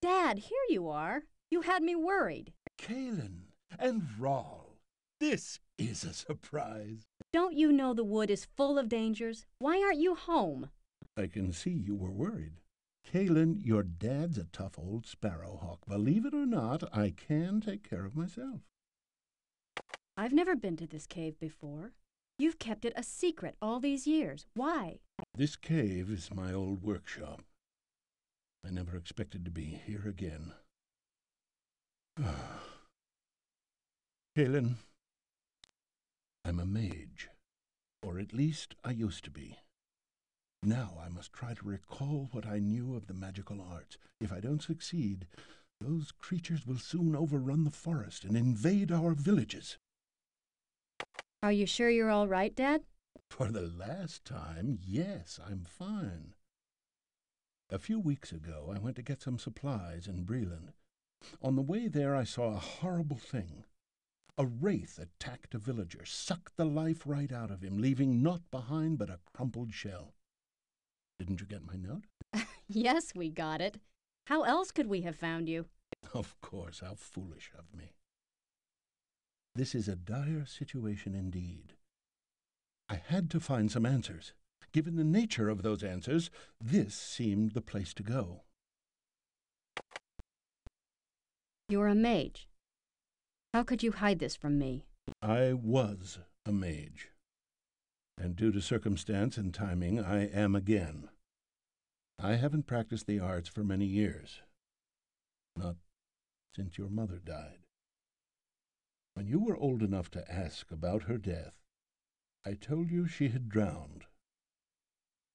Dad, here you are. You had me worried. Kaelyn and Rawl, this is a surprise. Don't you know the wood is full of dangers? Why aren't you home? I can see you were worried. Kaelyn, your dad's a tough old sparrowhawk. Believe it or not, I can take care of myself. I've never been to this cave before. You've kept it a secret all these years. Why? This cave is my old workshop. I never expected to be here again. Kaelyn, I'm a mage. Or at least I used to be. Now I must try to recall what I knew of the magical arts. If I don't succeed, those creatures will soon overrun the forest and invade our villages. Are you sure you're all right, Dad? For the last time, yes, I'm fine. A few weeks ago, I went to get some supplies in Breland. On the way there, I saw a horrible thing. A wraith attacked a villager, sucked the life right out of him, leaving naught behind but a crumpled shell. Didn't you get my note? Yes, we got it. How else could we have found you? Of course, how foolish of me. This is a dire situation indeed. I had to find some answers. Given the nature of those answers, this seemed the place to go. You're a mage. How could you hide this from me? I was a mage. And due to circumstance and timing, I am again. I haven't practiced the arts for many years. Not since your mother died. When you were old enough to ask about her death, I told you she had drowned.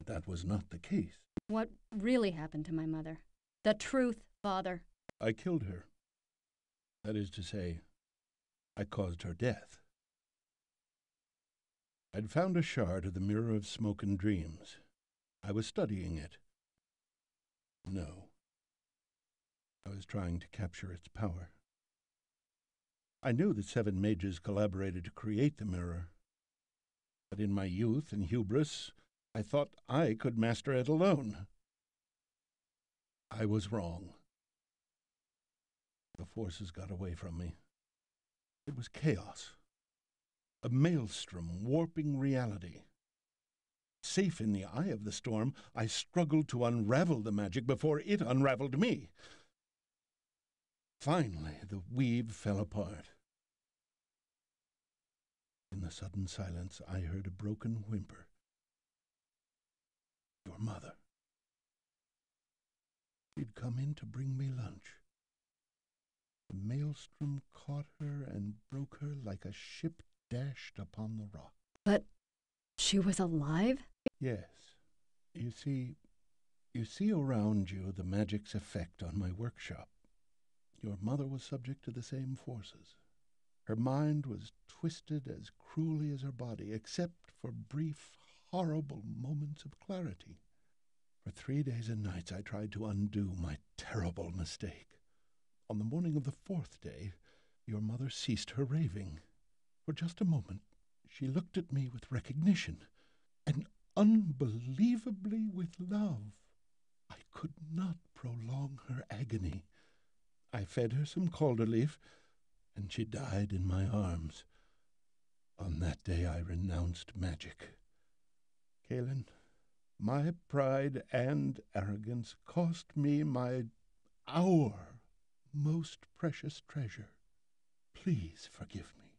That was not the case. What really happened to my mother? The truth, Father. I killed her. That is to say, I caused her death. I'd found a shard of the Mirror of Smoke and Dreams. I was studying it. No. I was trying to capture its power. I knew that 7 mages collaborated to create the mirror. But in my youth and hubris, I thought I could master it alone. I was wrong. The forces got away from me. It was chaos. A maelstrom warping reality. Safe in the eye of the storm, I struggled to unravel the magic before it unraveled me. Finally, the weave fell apart. In the sudden silence, I heard a broken whimper. Your mother. She'd come in to bring me lunch. The maelstrom caught her and broke her like a ship dashed upon the rock. But she was alive? Yes. You see around you the magic's effect on my workshop. Your mother was subject to the same forces. Her mind was twisted as cruelly as her body, except for brief, horrible moments of clarity. For 3 days and nights I tried to undo my terrible mistake. On the morning of the 4th day, your mother ceased her raving. For just a moment, she looked at me with recognition, and unbelievably with love. I could not prolong her agony. I fed her some calderleaf, and she died in my arms. On that day I renounced magic. Kaelyn, my pride and arrogance cost me our most precious treasure. Please forgive me.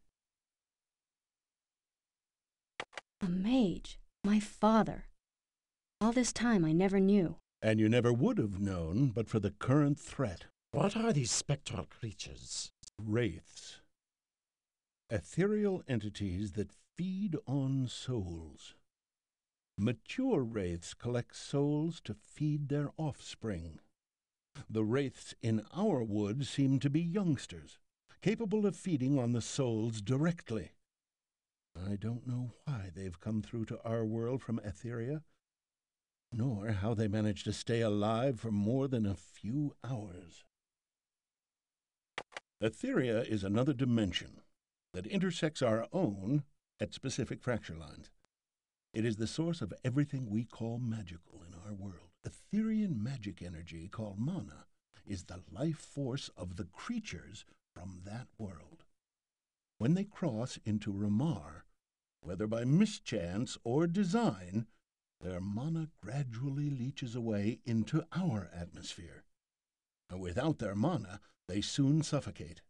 A mage. My father. All this time I never knew. And you never would have known but for the current threat. What are these spectral creatures? Wraiths. Ethereal entities that feed on souls. Mature wraiths collect souls to feed their offspring. The wraiths in our wood seem to be youngsters, capable of feeding on the souls directly. I don't know why they've come through to our world from Etheria, nor how they managed to stay alive for more than a few hours. Etheria is another dimension that intersects our own at specific fracture lines. It is the source of everything we call magical in our world. Etherian magic energy, called mana, is the life force of the creatures from that world. When they cross into Ramar, whether by mischance or design, their mana gradually leaches away into our atmosphere. Without their mana, they soon suffocate.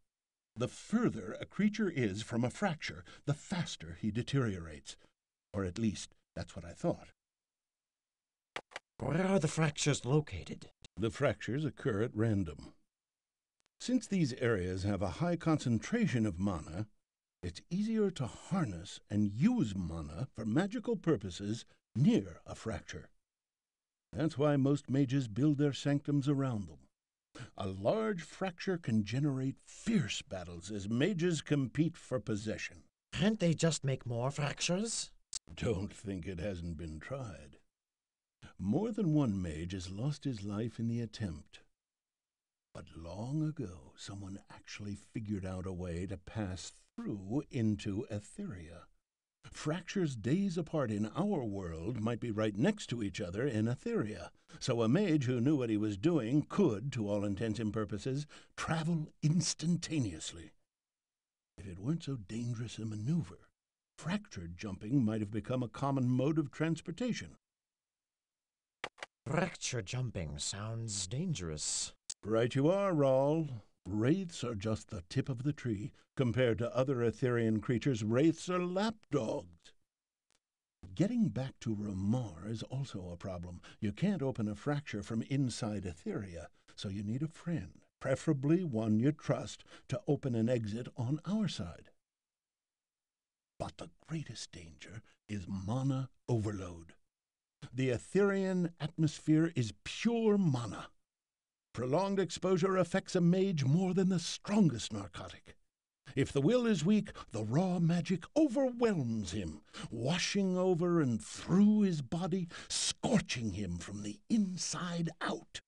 The further a creature is from a fracture, the faster he deteriorates. Or at least, that's what I thought. Where are the fractures located? The fractures occur at random. Since these areas have a high concentration of mana, it's easier to harness and use mana for magical purposes near a fracture. That's why most mages build their sanctums around them. A large fracture can generate fierce battles as mages compete for possession. Can't they just make more fractures? Don't think it hasn't been tried. More than one mage has lost his life in the attempt. But long ago, someone actually figured out a way to pass through into Etheria. Fractures days apart in our world might be right next to each other in Etheria, so a mage who knew what he was doing could, to all intents and purposes, travel instantaneously. If it weren't so dangerous a maneuver, fracture jumping might have become a common mode of transportation. Fracture jumping sounds dangerous. Right you are, Rawl. Wraiths are just the tip of the tree. Compared to other Etherian creatures, wraiths are lapdogs. Getting back to Ramar is also a problem. You can't open a fracture from inside Etheria, so you need a friend, preferably one you trust, to open an exit on our side. But the greatest danger is mana overload. The Etherian atmosphere is pure mana. Prolonged exposure affects a mage more than the strongest narcotic. If the will is weak, the raw magic overwhelms him, washing over and through his body, scorching him from the inside out.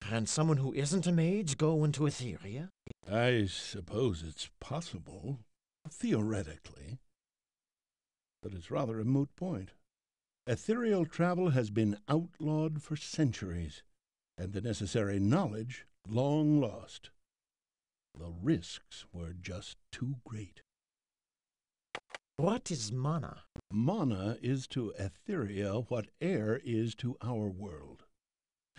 Can someone who isn't a mage go into Etheria? I suppose it's possible, theoretically. But it's rather a moot point. Ethereal travel has been outlawed for centuries, and the necessary knowledge long lost. The risks were just too great. What is mana? Mana is to Etheria what air is to our world.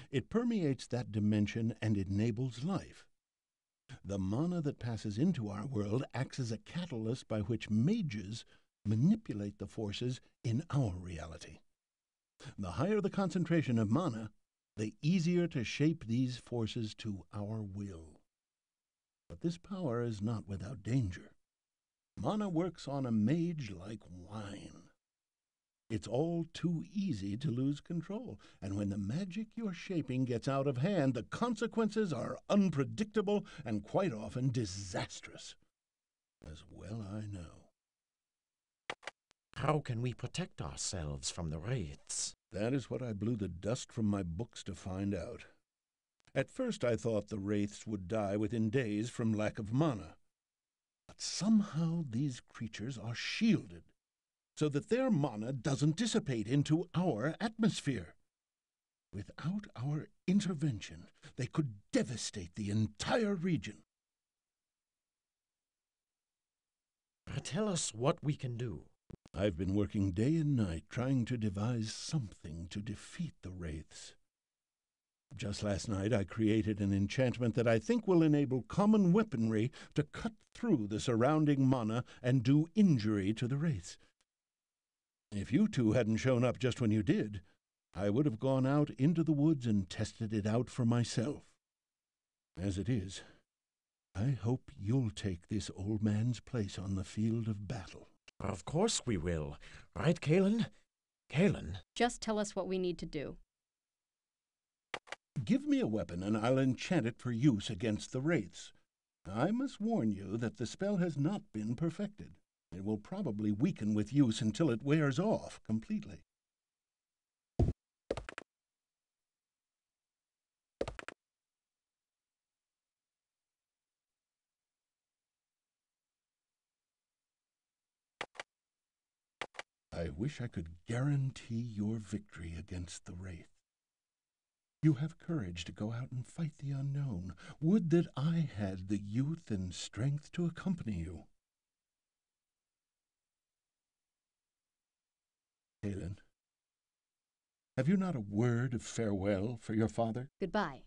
It permeates that dimension and enables life. The mana that passes into our world acts as a catalyst by which mages manipulate the forces in our reality. The higher the concentration of mana, the easier to shape these forces to our will. But this power is not without danger. Mana works on a mage like wine. It's all too easy to lose control, and when the magic you're shaping gets out of hand, the consequences are unpredictable and quite often disastrous. As well I know. How can we protect ourselves from the wraiths? That is what I blew the dust from my books to find out. At first I thought the wraiths would die within days from lack of mana. But somehow these creatures are shielded, so that their mana doesn't dissipate into our atmosphere. Without our intervention, they could devastate the entire region. Tell us what we can do. I've been working day and night trying to devise something to defeat the wraiths. Just last night I created an enchantment that I think will enable common weaponry to cut through the surrounding mana and do injury to the wraiths. If you two hadn't shown up just when you did, I would have gone out into the woods and tested it out for myself. As it is, I hope you'll take this old man's place on the field of battle. Of course we will. Right, Kaelyn? Kaelyn? Just tell us what we need to do. Give me a weapon and I'll enchant it for use against the wraiths. I must warn you that the spell has not been perfected. It will probably weaken with use until it wears off completely. I wish I could guarantee your victory against the Wraith. You have courage to go out and fight the unknown. Would that I had the youth and strength to accompany you. Kaelyn, have you not a word of farewell for your father? Goodbye.